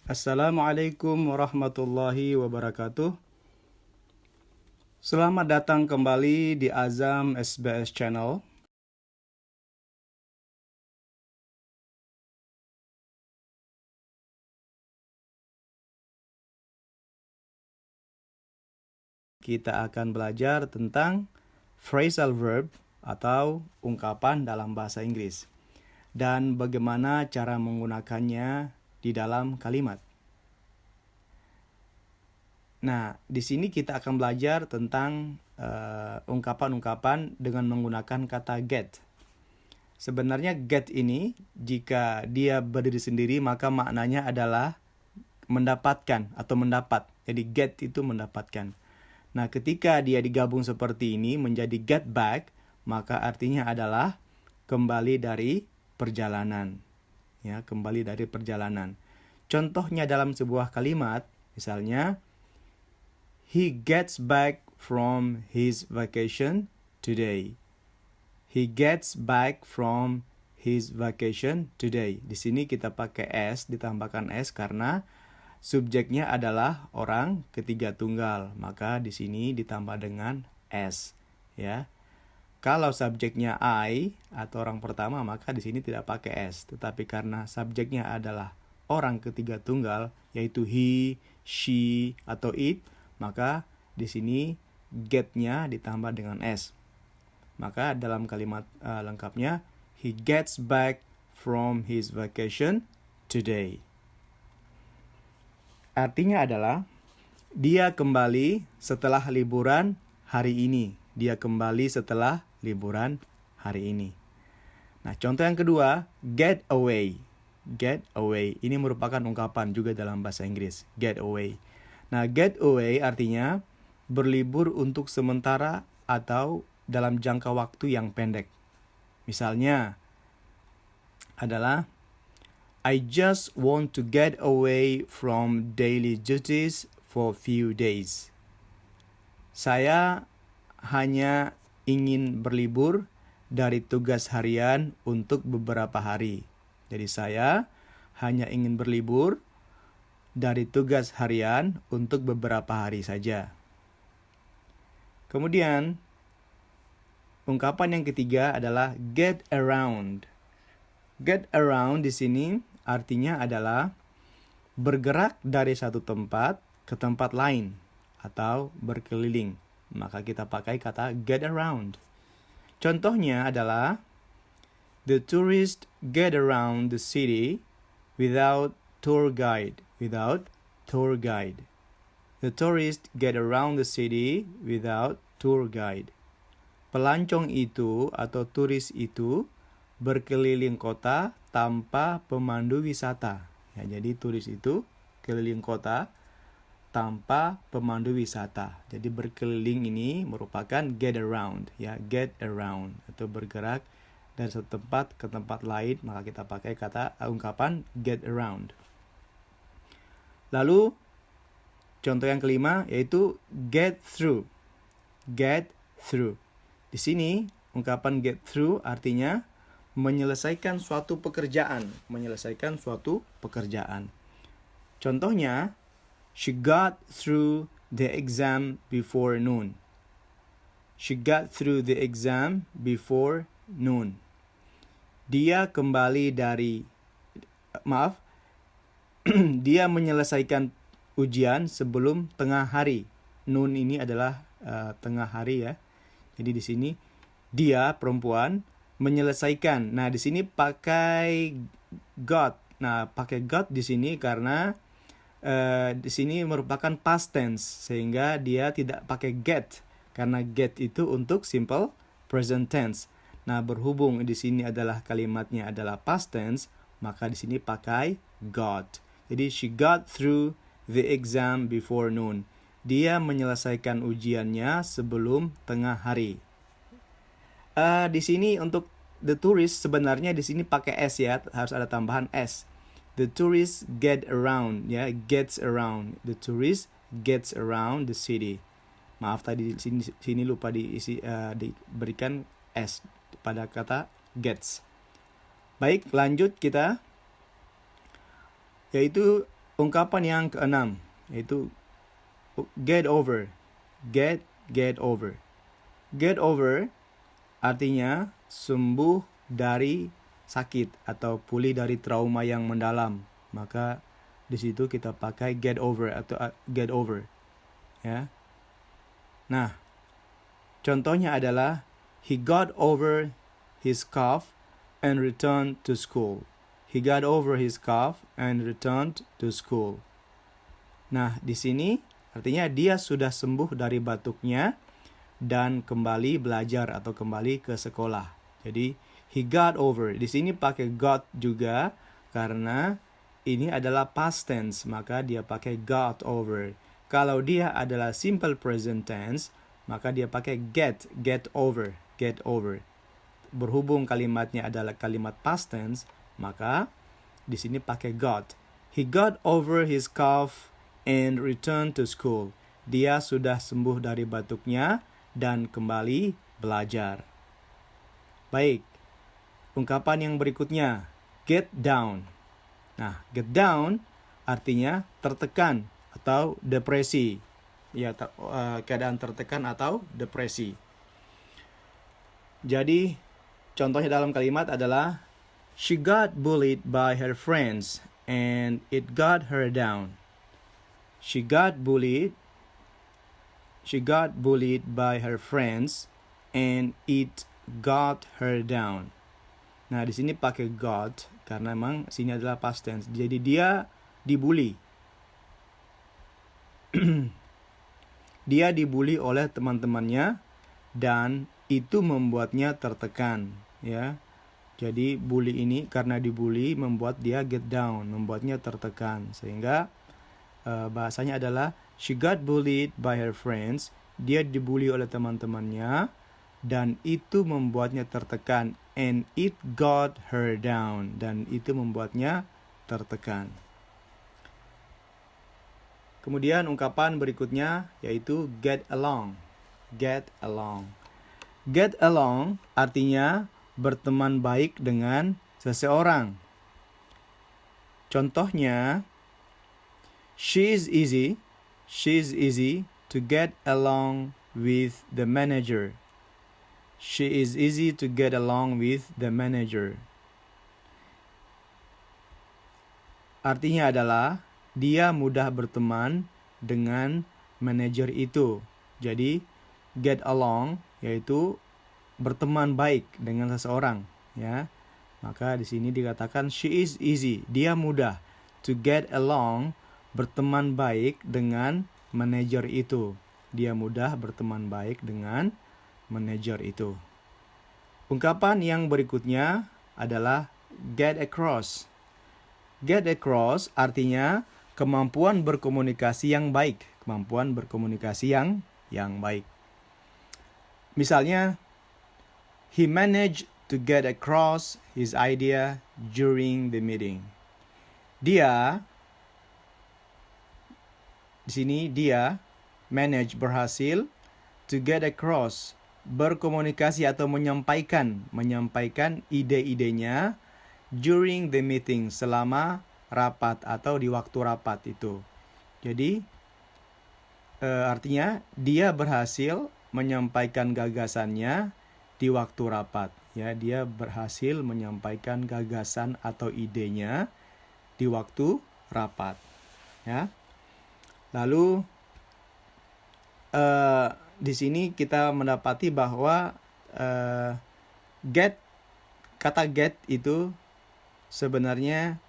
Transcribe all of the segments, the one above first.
Assalamualaikum warahmatullahi wabarakatuh. Selamat datang kembali di Azam SBS Channel. Kita akan belajar tentang phrasal verb atau ungkapan dalam bahasa Inggris dan bagaimana cara menggunakannya di dalam kalimat. Nah, di sini kita akan belajar tentang ungkapan-ungkapan dengan menggunakan kata get. Sebenarnya get ini, jika dia berdiri sendiri, maka maknanya adalah mendapatkan atau mendapat. Jadi get itu mendapatkan. Nah, ketika dia digabung seperti ini menjadi get back, maka artinya adalah kembali dari perjalanan. Ya, kembali dari perjalanan. Contohnya dalam sebuah kalimat, misalnya, he gets back from his vacation today. He gets back from his vacation today. Di sini kita pakai s, ditambahkan s karena subjeknya adalah orang ketiga tunggal. Maka di sini ditambah dengan s, ya. Kalau subjeknya I atau orang pertama, maka di sini tidak pakai s. Tetapi karena subjeknya adalah orang ketiga tunggal, yaitu he, she, atau it, maka di sini get-nya ditambah dengan s. Maka dalam kalimat lengkapnya, he gets back from his vacation today. Artinya adalah, dia kembali setelah liburan hari ini. Dia kembali setelah liburan hari ini. Nah, contoh yang kedua, get away. Get away. Ini merupakan ungkapan juga dalam bahasa Inggris. Get away. Nah, get away artinya berlibur untuk sementara atau dalam jangka waktu yang pendek. Misalnya adalah, I just want to get away from daily duties for few days. Saya hanya ingin berlibur dari tugas harian untuk beberapa hari. Jadi saya hanya ingin berlibur dari tugas harian untuk beberapa hari saja. Kemudian ungkapan yang ketiga adalah get around. Get around di sini artinya adalah bergerak dari satu tempat ke tempat lain atau berkeliling. Maka kita pakai kata get around. Contohnya adalah, the tourists get around the city without tour guide. Without tour guide. The tourists get around the city without tour guide. Pelancong itu atau turis itu berkeliling kota tanpa pemandu wisata. Ya, jadi turis itu keliling kota tanpa pemandu wisata. Jadi berkeliling ini merupakan get around, ya, get around atau bergerak dari satu tempat ke tempat lain, maka kita pakai kata ungkapan get around. Lalu contoh yang kelima yaitu get through. Get through. Di sini ungkapan get through artinya menyelesaikan suatu pekerjaan, menyelesaikan suatu pekerjaan. Contohnya, she got through the exam before noon. She got through the exam before noon. Dia kembali dari dia menyelesaikan ujian sebelum tengah hari. Noon ini adalah tengah hari, ya. Jadi di sini dia perempuan menyelesaikan. Nah, di sini pakai got. Nah, pakai got di sini karena di sini merupakan past tense sehingga dia tidak pakai get karena get itu untuk simple present tense. Nah, berhubung di sini adalah kalimatnya adalah past tense, maka di sini pakai got. Jadi she got through the exam before noon. Dia menyelesaikan ujiannya sebelum tengah hari. Di sini untuk the tourist sebenarnya di sini pakai s, ya, harus ada tambahan s. The tourist get around, ya, gets around. The tourist gets around the city. Maaf tadi sini lupa diberikan s pada kata gets. Baik, lanjut kita, yaitu Ungkapan yang keenam yaitu get over. Get over. Get over artinya sembuh dari sakit atau pulih dari trauma yang mendalam. Maka di situ kita pakai get over atau get over. Ya. Nah, contohnya adalah he got over his cough and returned to school. He got over his cough and returned to school. Nah, di sini artinya dia sudah sembuh dari batuknya dan kembali belajar atau kembali ke sekolah. Jadi, he got over. Di sini pakai got juga karena ini adalah past tense, maka dia pakai got over. Kalau dia adalah simple present tense, maka dia pakai get over. Berhubung kalimatnya adalah kalimat past tense, maka di sini pakai got. He got over his cough and returned to school. Dia sudah sembuh dari batuknya dan kembali belajar. Baik, ungkapan yang berikutnya, get down. Nah, get down artinya tertekan atau depresi. Ya, keadaan tertekan atau depresi. Jadi, contohnya dalam kalimat adalah she got bullied by her friends and it got her down. She got bullied by her friends and it got her down. Nah, di sini pakai got karena memang sini adalah past tense. Jadi dia dibully. Dia dibully oleh teman-temannya dan itu membuatnya tertekan, ya. Jadi bully ini karena dibully membuat dia get down, membuatnya tertekan. Sehingga bahasanya adalah she got bullied by her friends. Dia dibully oleh teman-temannya dan itu membuatnya tertekan. And it got her down. Dan itu membuatnya tertekan. Kemudian ungkapan berikutnya yaitu get along. Get along. Get along artinya berteman baik dengan seseorang. Contohnya, she's easy to get along with the manager. She is easy to get along with the manager. Artinya adalah dia mudah berteman dengan manajer itu. Jadi, get along yaitu berteman baik dengan seseorang, ya. Maka di sini dikatakan she is easy, dia mudah to get along, berteman baik dengan manajer itu. Dia mudah berteman baik dengan manajer itu. Ungkapan yang berikutnya adalah get across. Get across artinya kemampuan berkomunikasi yang baik, kemampuan berkomunikasi yang baik. Misalnya, he managed to get across his idea during the meeting. Dia berhasil to get across, berkomunikasi atau menyampaikan ide-idenya during the meeting, selama rapat atau di waktu rapat itu. Jadi artinya dia berhasil menyampaikan gagasannya di waktu rapat, ya. Dia berhasil menyampaikan gagasan atau idenya di waktu rapat, ya. Lalu di sini kita mendapati bahwa kata get itu sebenarnya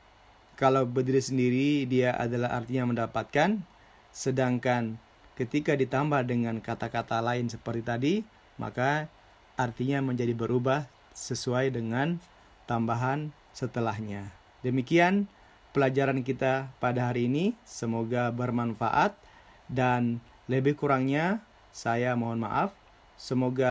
kalau berdiri sendiri dia adalah artinya mendapatkan, sedangkan ketika ditambah dengan kata-kata lain seperti tadi, maka artinya menjadi berubah sesuai dengan tambahan setelahnya. Demikian pelajaran kita pada hari ini. Semoga bermanfaat dan lebih kurangnya saya mohon maaf. Semoga